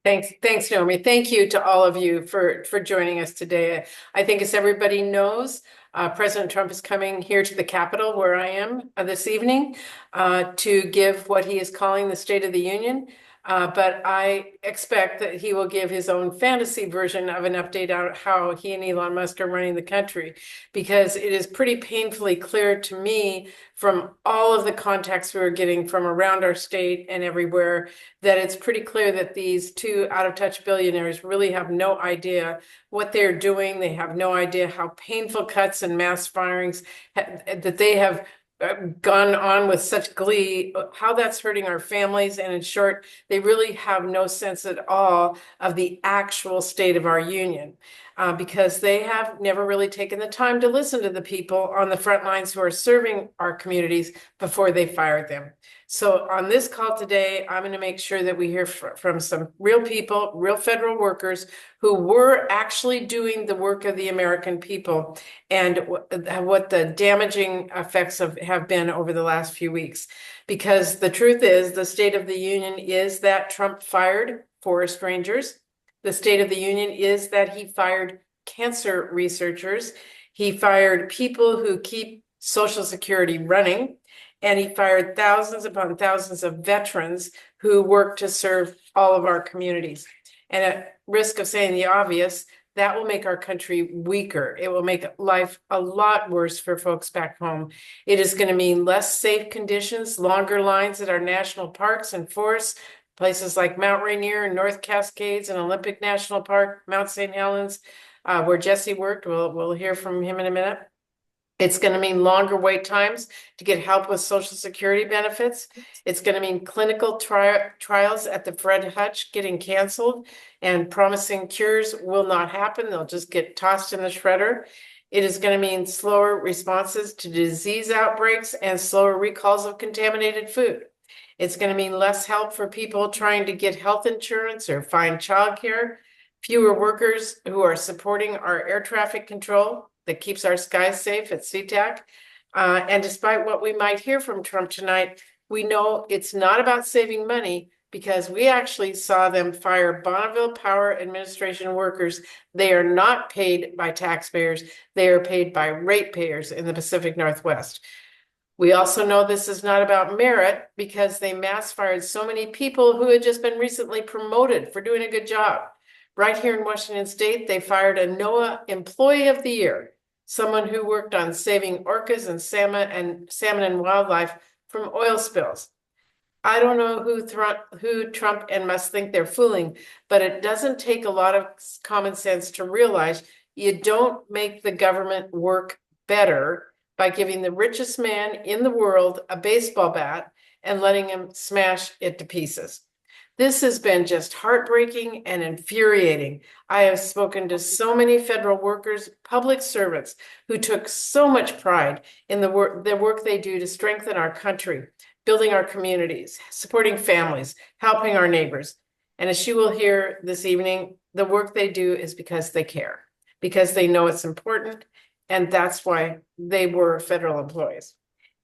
Thanks, Naomi. Thank you to all of you for joining us today. I think, as everybody knows, President Trump is coming here to the Capitol, where I am this evening, to give what he is calling the State of the Union. But I expect that he will give his own fantasy version of an update on how he and Elon Musk are running the country, because it is pretty painfully clear to me from all of the contacts we are getting from around our state and everywhere that it's pretty clear that these two out-of-touch billionaires really have no idea what they're doing. They have no idea how painful cuts and mass firings that they have gone on with such glee, how that's hurting our families. And in short, they really have no sense at all of the actual state of our union. Because they have never really taken the time to listen to the people on the front lines who are serving our communities before they fired them. So on this call today, I'm going to make sure that we hear from some real people, real federal workers who were actually doing the work of the American people, and what the damaging effects have been over the last few weeks. Because the truth is, the State of the Union is that Trump fired forest rangers. The State of the Union is that he fired cancer researchers. He fired people who keep Social Security running. And he fired thousands upon thousands of veterans who work to serve all of our communities. And at risk of saying the obvious, that will make our country weaker. It will make life a lot worse for folks back home. It is going to mean less safe conditions, longer lines at our national parks and forests, places like Mount Rainier and North Cascades and Olympic National Park, Mount St. Helens, where Jesse worked. We'll hear from him in a minute. It's going to mean longer wait times to get help with Social Security benefits. It's going to mean clinical trials at the Fred Hutch getting canceled, and promising cures will not happen. They'll just get tossed in the shredder. It is going to mean slower responses to disease outbreaks and slower recalls of contaminated food. It's going to mean less help for people trying to get health insurance or find childcare, fewer workers who are supporting our air traffic control that keeps our skies safe at SeaTac. And despite what we might hear from Trump tonight, we know it's not about saving money, because we actually saw them fire Bonneville Power Administration workers. They are not paid by taxpayers. They are paid by ratepayers in the Pacific Northwest. We also know this is not about merit, because they mass fired so many people who had just been recently promoted for doing a good job. Right here in Washington State, they fired a NOAA Employee of the Year, someone who worked on saving orcas and salmon and wildlife from oil spills. I don't know who Trump and Musk think they're fooling, but it doesn't take a lot of common sense to realize you don't make the government work better by giving the richest man in the world a baseball bat and letting him smash it to pieces. This has been just heartbreaking and infuriating. I have spoken to so many federal workers, public servants, who took so much pride in the work they do to strengthen our country, building our communities, supporting families, helping our neighbors. And as you will hear this evening, the work they do is because they care, because they know it's important, and that's why they were federal employees.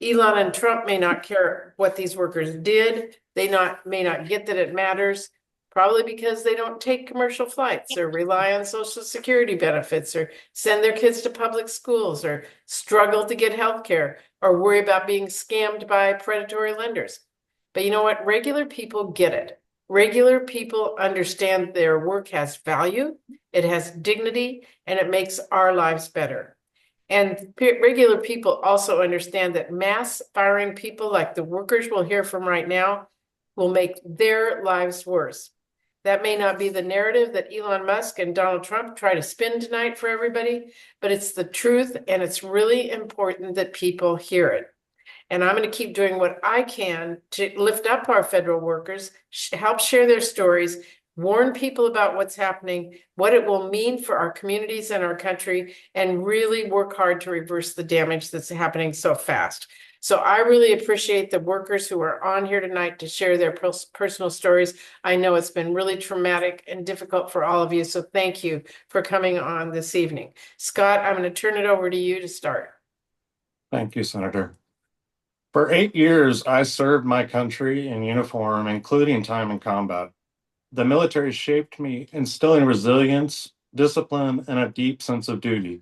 Elon and Trump may not care what these workers did. They may not get that it matters, probably because they don't take commercial flights or rely on Social Security benefits or send their kids to public schools or struggle to get health care or worry about being scammed by predatory lenders. But you know what? Regular people get it. Regular people understand their work has value, it has dignity, and it makes our lives better. And regular people also understand that mass firing people like the workers we'll hear from right now will make their lives worse. That may not be the narrative that Elon Musk and Donald Trump try to spin tonight for everybody, but it's the truth, and it's really important that people hear it. And I'm going to keep doing what I can to lift up our federal workers, help share their stories, warn people about what's happening, what it will mean for our communities and our country, and really work hard to reverse the damage that's happening so fast. So I really appreciate the workers who are on here tonight to share their personal stories. I know it's been really traumatic and difficult for all of you, so thank you for coming on this evening. Scott, I'm going to turn it over to you to start. Thank you, Senator. For 8 years, I served my country in uniform, including time in combat. The military shaped me, instilling resilience, discipline, and a deep sense of duty.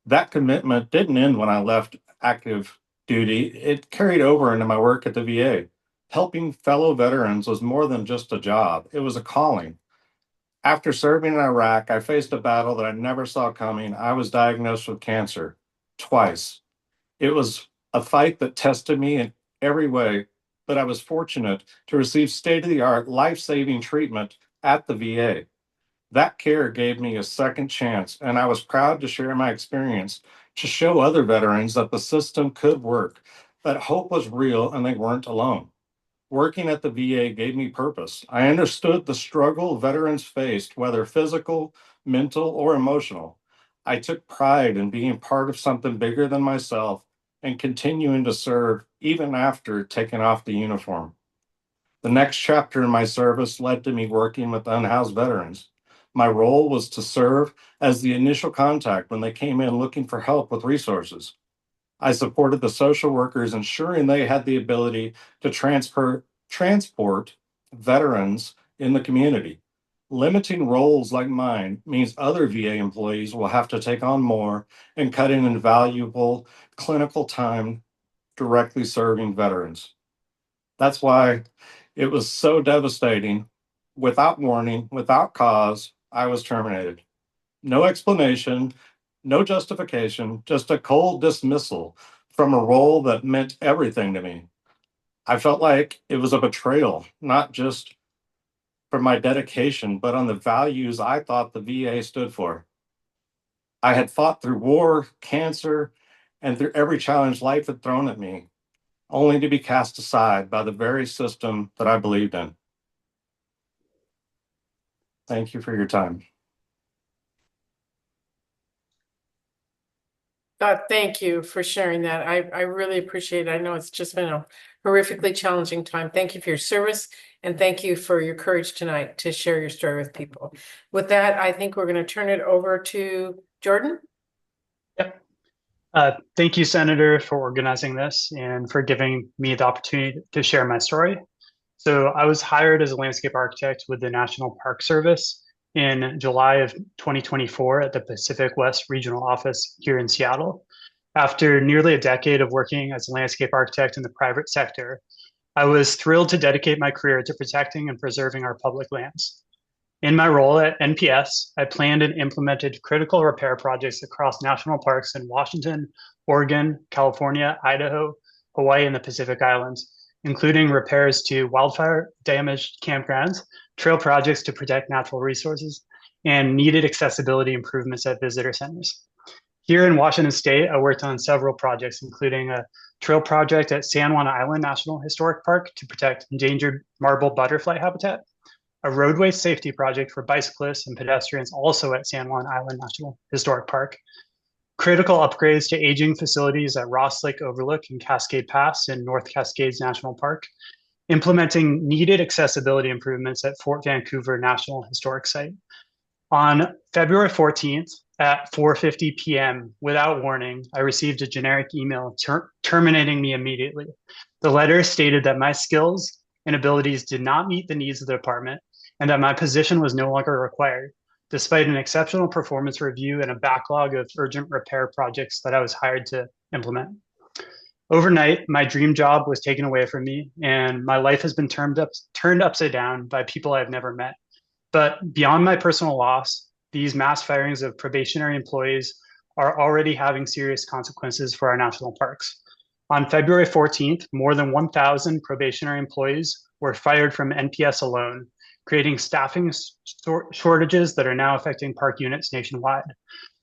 That commitment didn't end when I left active duty. It carried over into my work at the VA. Helping fellow veterans was more than just a job, it was a calling. After serving in Iraq, I faced a battle that I never saw coming. I was diagnosed with cancer twice. It was a fight that tested me in every way, but I was fortunate to receive state of the art, life saving treatment at the VA. That care gave me a second chance, and I was proud to share my experience to show other veterans that the system could work, that hope was real and they weren't alone. Working at the VA gave me purpose. I understood the struggle veterans faced, whether physical, mental, or emotional. I took pride in being part of something bigger than myself and continuing to serve even after taking off the uniform. The next chapter in my service led to me working with unhoused veterans. My role was to serve as the initial contact when they came in looking for help with resources. I supported the social workers, ensuring they had the ability to transport veterans in the community. Limiting roles like mine means other VA employees will have to take on more and cut in invaluable clinical time directly serving veterans. That's why it was so devastating. Without warning, without cause, I was terminated. No explanation, no justification, just a cold dismissal from a role that meant everything to me. I felt like it was a betrayal, not just for my dedication, but on the values I thought the VA stood for. I had fought through war, cancer, and through every challenge life had thrown at me, only to be cast aside by the very system that I believed in. Thank you for your time. Thank you for sharing that. I really appreciate it. I know it's just been a horrifically challenging time. Thank you for your service and thank you for your courage tonight to share your story with people. With that, I think we're going to turn it over to Jordan. Yep. Thank you, Senator, for organizing this and for giving me the opportunity to share my story. So I was hired as a landscape architect with the National Park Service in July of 2024 at the Pacific West Regional Office here in Seattle. After nearly a decade of working as a landscape architect in the private sector, I was thrilled to dedicate my career to protecting and preserving our public lands. In my role at NPS, I planned and implemented critical repair projects across national parks in Washington, Oregon, California, Idaho, Hawaii, and the Pacific Islands, including repairs to wildfire damaged campgrounds, trail projects to protect natural resources, and needed accessibility improvements at visitor centers. Here in Washington State, I worked on several projects, including a trail project at San Juan Island National Historic Park to protect endangered marble butterfly habitat, a roadway safety project for bicyclists and pedestrians also at San Juan Island National Historic Park, critical upgrades to aging facilities at Ross Lake Overlook and Cascade Pass in North Cascades National Park, implementing needed accessibility improvements at Fort Vancouver National Historic Site. On February 14th at 4:50 p.m., without warning, I received a generic email terminating me immediately. The letter stated that my skills and abilities did not meet the needs of the department and that my position was no longer required, despite an exceptional performance review and a backlog of urgent repair projects that I was hired to implement. Overnight, my dream job was taken away from me, and my life has been turned upside down by people I've never met. But beyond my personal loss, these mass firings of probationary employees are already having serious consequences for our national parks. On February 14th, more than 1,000 probationary employees were fired from NPS alone, creating staffing shortages that are now affecting park units nationwide.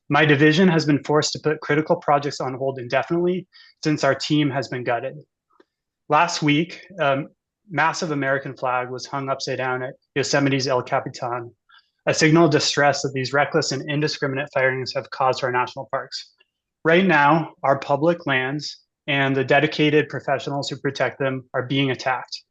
My division has been forced to put critical projects on hold indefinitely since our team has been gutted. Last week, massive American flag was hung upside down at Yosemite's El Capitan, a signal of distress that these reckless and indiscriminate firings have caused our national parks. Right now, our public lands and the dedicated professionals who protect them are being attacked.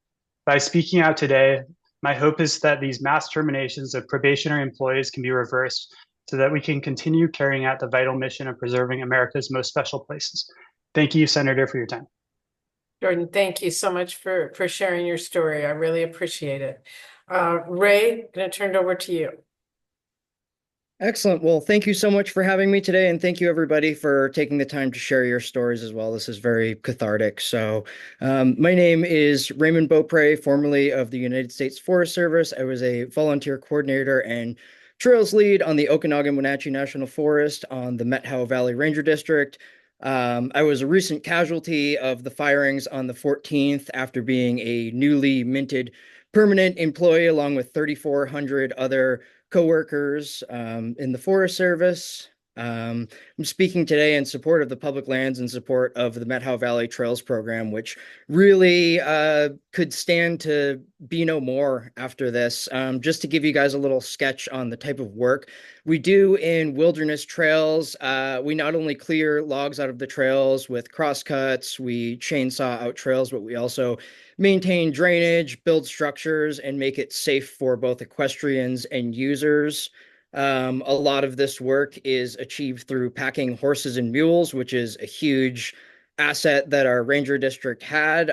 By speaking out today, my hope is that these mass terminations of probationary employees can be reversed so that we can continue carrying out the vital mission of preserving America's most special places. Thank you, Senator, for your time. Jordan, thank you so much for sharing your story. I really appreciate it. Ray, I'm going to turn it over to you. Excellent. Well, thank you so much for having me today, and thank you everybody for taking the time to share your stories as well. This is very cathartic. My name is Raymond Beaupre, formerly of the United States Forest Service. I was a volunteer coordinator and trails lead on the Okanagan-Wenatchee National Forest on the Methow Valley Ranger District. I was a recent casualty of the firings on the 14th after being a newly minted permanent employee along with 3,400 other coworkers in the Forest Service. I'm speaking today in support of the public lands and support of the Methow Valley Trails program, which really could stand to be no more after this. Just to give you guys a little sketch on the type of work we do in wilderness trails, we not only clear logs out of the trails with crosscuts, we chainsaw out trails, but we also maintain drainage, build structures, and make it safe for both equestrians and users. A lot of this work is achieved through packing horses and mules, which is a huge asset that our ranger district had.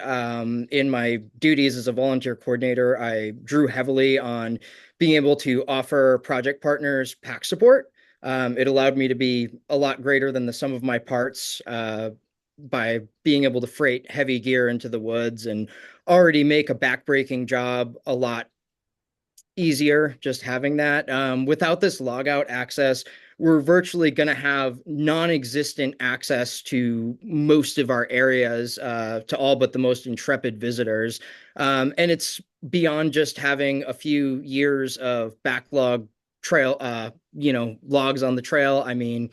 In my duties as a volunteer coordinator, I drew heavily on being able to offer project partners pack support. It allowed me to be a lot greater than the sum of my parts by being able to freight heavy gear into the woods and already make a backbreaking job a lot easier just having that. Without this logout access, we're virtually going to have non-existent access to most of our areas, to all but the most intrepid visitors. And it's beyond just having a few years of backlog trail, logs on the trail. I mean,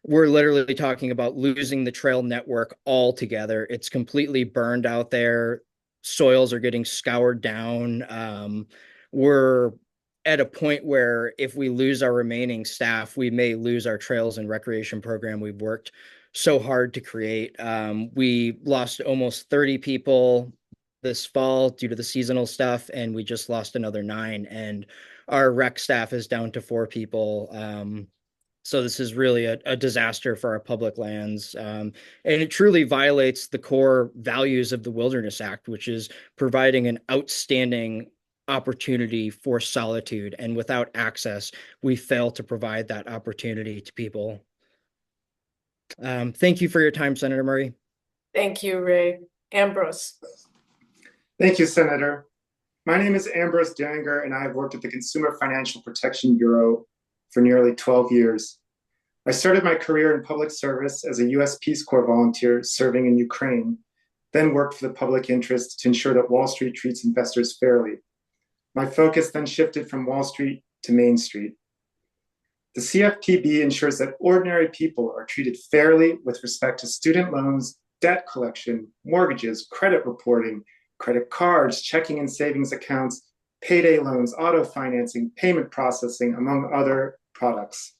we're literally talking about losing the trail network altogether. It's completely burned out there. Soils are getting scoured down. We're at a point where if we lose our remaining staff, we may lose our trails and recreation program we've worked so hard to create. We lost almost 30 people this fall due to the seasonal stuff, and we just lost another 9. And our rec staff is down to 4 people. So this is really a disaster for our public lands. And it truly violates the core values of the Wilderness Act, which is providing an outstanding opportunity for solitude. And without access, we fail to provide that opportunity to people. Thank you for your time, Senator Murray. Thank you, Ray. Ambrose. Thank you, Senator. My name is Ambrose Danger, and I have worked at the Consumer Financial Protection Bureau for nearly 12 years. I started my career in public service as a U.S. Peace Corps volunteer serving in Ukraine, then worked for the public interest to ensure that Wall Street treats investors fairly. My focus then shifted from Wall Street to Main Street. The CFPB ensures that ordinary people are treated fairly with respect to student loans, debt collection, mortgages, credit reporting, credit cards, checking and savings accounts, payday loans, auto financing, payment processing, among other products.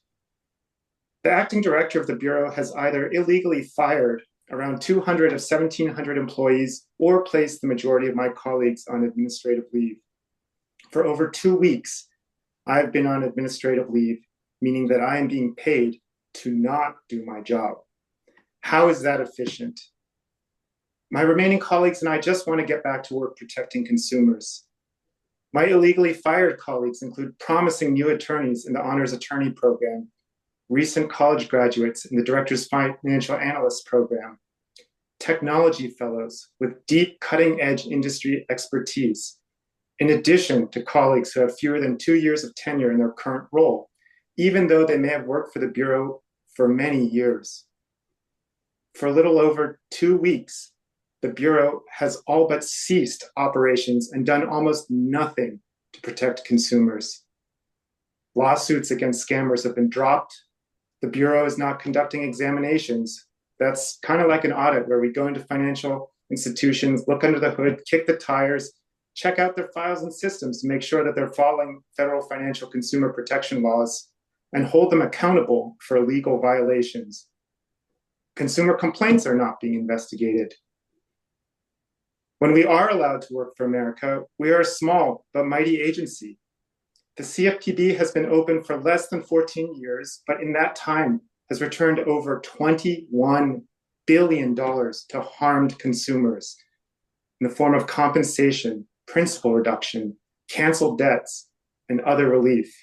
The acting director of the Bureau has either illegally fired around 200 of 1,700 employees or placed the majority of my colleagues on administrative leave. For over 2 weeks, I have been on administrative leave, meaning that I am being paid to not do my job. How is that efficient? My remaining colleagues and I just want to get back to work protecting consumers. My illegally fired colleagues include promising new attorneys in the Honors Attorney Program, recent college graduates in the Director's Financial Analyst Program, technology fellows with deep cutting-edge industry expertise, in addition to colleagues who have fewer than 2 years of tenure in their current role, even though they may have worked for the Bureau for many years. For a little over 2 weeks, the Bureau has all but ceased operations and done almost nothing to protect consumers. Lawsuits against scammers have been dropped. The Bureau is not conducting examinations. That's kind of like an audit where we go into financial institutions, look under the hood, kick the tires, check out their files and systems to make sure that they're following federal financial consumer protection laws and hold them accountable for illegal violations. Consumer complaints are not being investigated. When we are allowed to work for America, we are a small but mighty agency. The CFPB has been open for less than 14 years, but in that time has returned over $21 billion to harmed consumers in the form of compensation, principal reduction, canceled debts, and other relief.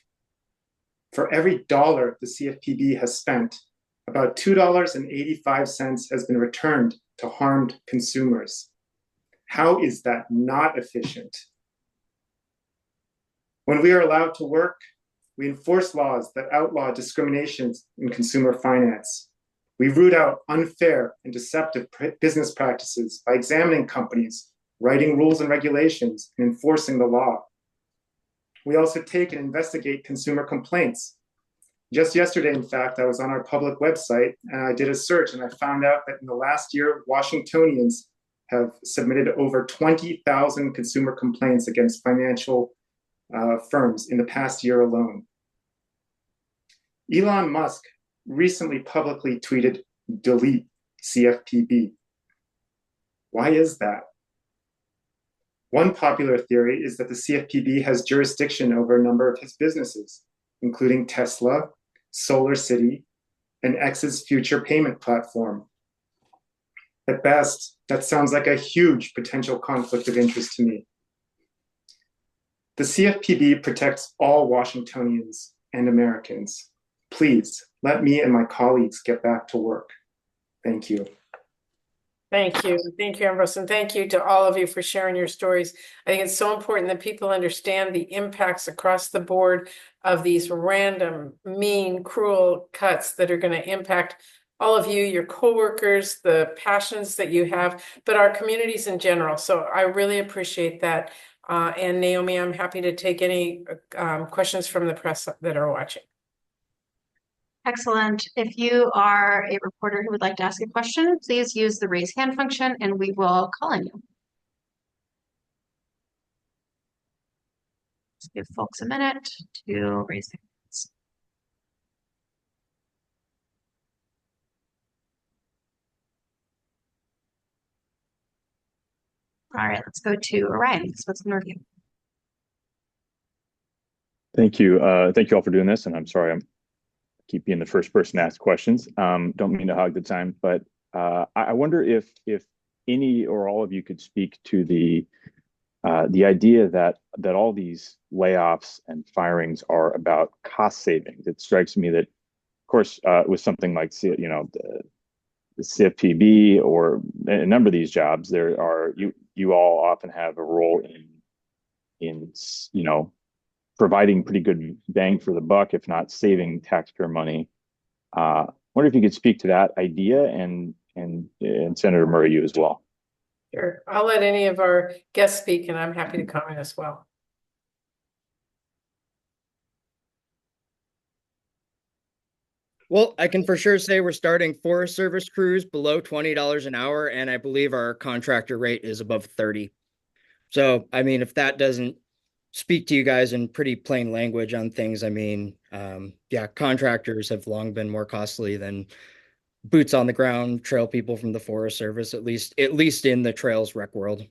For every dollar the CFPB has spent, about $2.85 has been returned to harmed consumers. How is that not efficient? When we are allowed to work, we enforce laws that outlaw discrimination in consumer finance. We root out unfair and deceptive business practices by examining companies, writing rules and regulations, and enforcing the law. We also take and investigate consumer complaints. Just yesterday, in fact, I was on our public website and I did a search and I found out that in the last year, Washingtonians have submitted over 20,000 consumer complaints against financial firms in the past year alone. Elon Musk recently publicly tweeted, "Delete CFPB." Why is that? One popular theory is that the CFPB has jurisdiction over a number of his businesses, including Tesla, Solar City, and X's future payment platform. At best, that sounds like a huge potential conflict of interest to me. The CFPB protects all Washingtonians and Americans. Please let me and my colleagues get back to work. Thank you. Thank you. Thank you, Ambrose. And thank you to all of you for sharing your stories. I think it's so important that people understand the impacts across the board of these random, mean, cruel cuts that are going to impact all of you, your coworkers, the passions that you have, but our communities in general. So I really appreciate that. And Naomi, I'm happy to take any questions from the press that are watching. Excellent. If you are a reporter who would like to ask a question, please use the raise hand function and we will call on you. Just give folks a minute to raise their hands. All right, let's go to Orion. What's in review? Thank you. Thank you all for doing this. And I'm sorry, I'm keep being the first person to ask questions. Don't mean to hog the time, but I wonder if any or all of you could speak to the idea that all these layoffs and firings are about cost savings. It strikes me that, of course, with something like the CFPB or a number of these jobs, there are you all often have a role in providing pretty good bang for the buck, if not saving taxpayer money. I wonder if you could speak to that idea and Senator Murray, you as well. Sure. I'll let any of our guests speak and I'm happy to comment as well. Well, I can for sure say we're starting Forest Service crews below $20 an hour, and I believe our contractor rate is above 30. So, I mean, if that doesn't speak to you guys in pretty plain language on things, I mean, yeah, contractors have long been more costly than boots on the ground trail people from the Forest Service, at least in the trails rec world.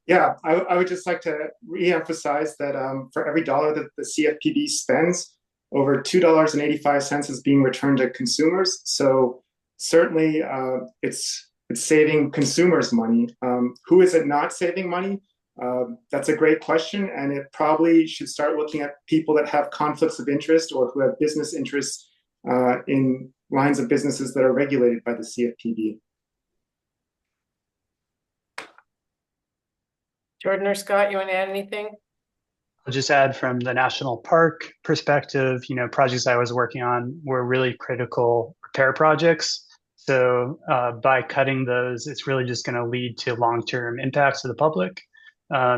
Yeah, I would just like to re-emphasize that for every dollar that the CFPB spends, over $2.85 is being returned to consumers. So certainly it's saving consumers money. Who is it not saving money? That's a great question, and it probably should start looking at people that have conflicts of interest or who have business interests in lines of businesses that are regulated by the CFPB. Jordan or Scott, you want to add anything? I'll just add from the national park perspective, projects I was working on were really critical repair projects. So by cutting those, it's really just going to lead to long-term impacts to the public.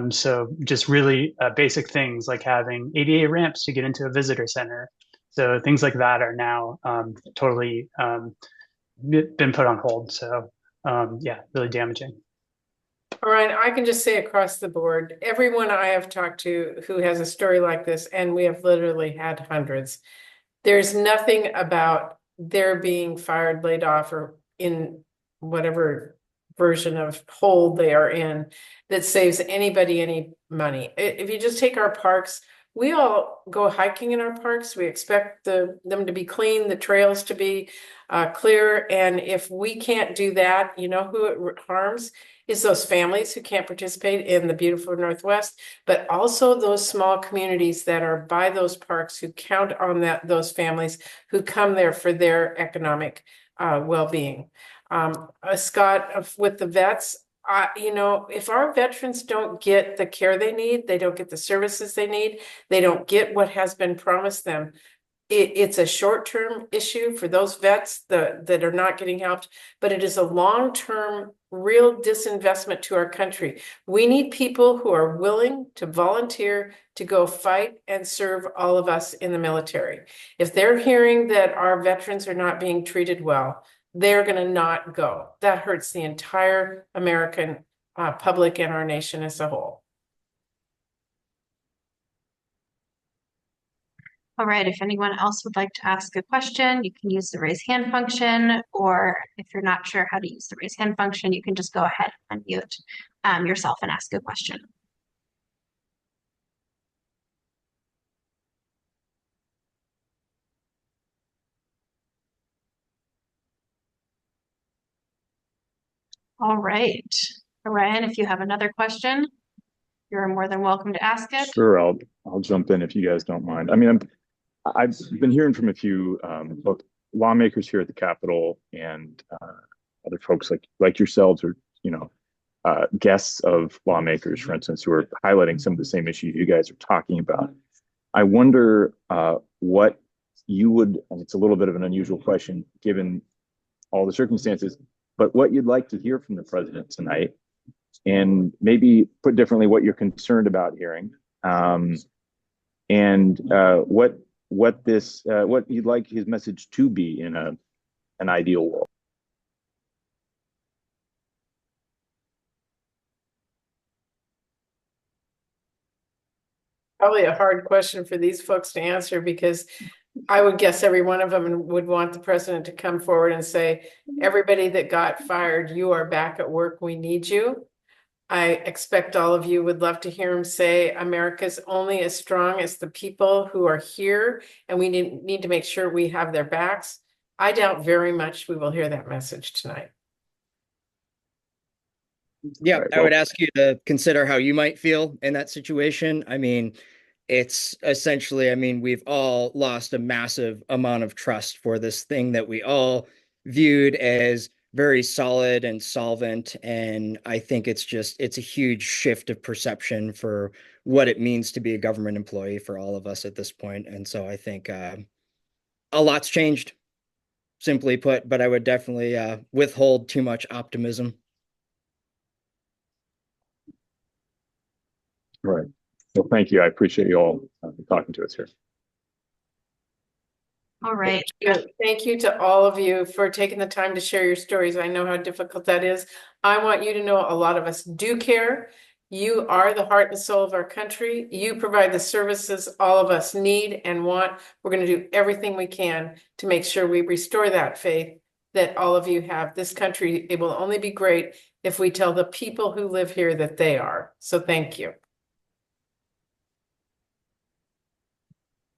So just really basic things like having ADA ramps to get into a visitor center. So things like that are now totally been put on hold. So yeah, really damaging. All right, I can just say across the board, everyone I have talked to who has a story like this, and we have literally had hundreds, there's nothing about their being fired, laid off, or in whatever version of hold they are in that saves anybody any money. If you just take our parks, we all go hiking in our parks. We expect them to be clean, the trails to be clear. And if we can't do that, you know who it harms is those families who can't participate in the beautiful Northwest, but also those small communities that are by those parks who count on those families who come there for their economic well-being. Scott, with the vets, you know, if our veterans don't get the care they need, they don't get the services they need, they don't get what has been promised them, it's a short-term issue for those vets that are not getting helped, but it is a long-term real disinvestment to our country. We need people who are willing to volunteer to go fight and serve all of us in the military. If they're hearing that our veterans are not being treated well, they're going to not go. That hurts the entire American public and our nation as a whole. All right, if anyone else would like to ask a question, you can use the raise hand function, or if you're not sure how to use the raise hand function, you can just go ahead and unmute yourself and ask a question. All right, Ryan, if you have another question, you're more than welcome to ask it. Sure, I'll jump in if you guys don't mind. I mean, I've been hearing from a few both lawmakers here at the Capitol and other folks like yourselves, or guests of lawmakers, for instance, who are highlighting some of the same issues you guys are talking about. I wonder what you would, and it's a little bit of an unusual question given all the circumstances, but what you'd like to hear from the president tonight, and maybe put differently, what you're concerned about hearing, and what you'd like his message to be in an ideal world. Probably a hard question for these folks to answer, because I would guess every one of them would want the president to come forward and say, everybody that got fired, you are back at work, we need you. I expect all of you would love to hear him say, America's only as strong as the people who are here, and we need to make sure we have their backs. I doubt very much we will hear that message tonight. Yeah, Right, I would ask you to consider how you might feel in that situation. I mean, it's essentially, I mean, we've all lost a massive amount of trust for this thing that we all viewed as very solid and solvent. And I think it's a huge shift of perception for what it means to be a government employee for all of us at this point. And so I think a lot's changed, simply put, but I would definitely withhold too much optimism. Right. Well, thank you. I appreciate you all talking to us here. All right. Thank you to all of you for taking the time to share your stories. I know how difficult that is. I want you to know a lot of us do care. You are the heart and soul of our country. You provide the services all of us need and want. We're going to do everything we can to make sure we restore that faith that all of you have. This country, it will only be great if we tell the people who live here that they are. So thank you.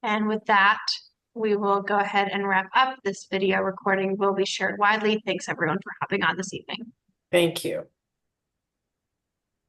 And with that, we will go ahead and wrap up. This video recording will be shared widely. Thanks everyone for hopping on this evening. Thank you.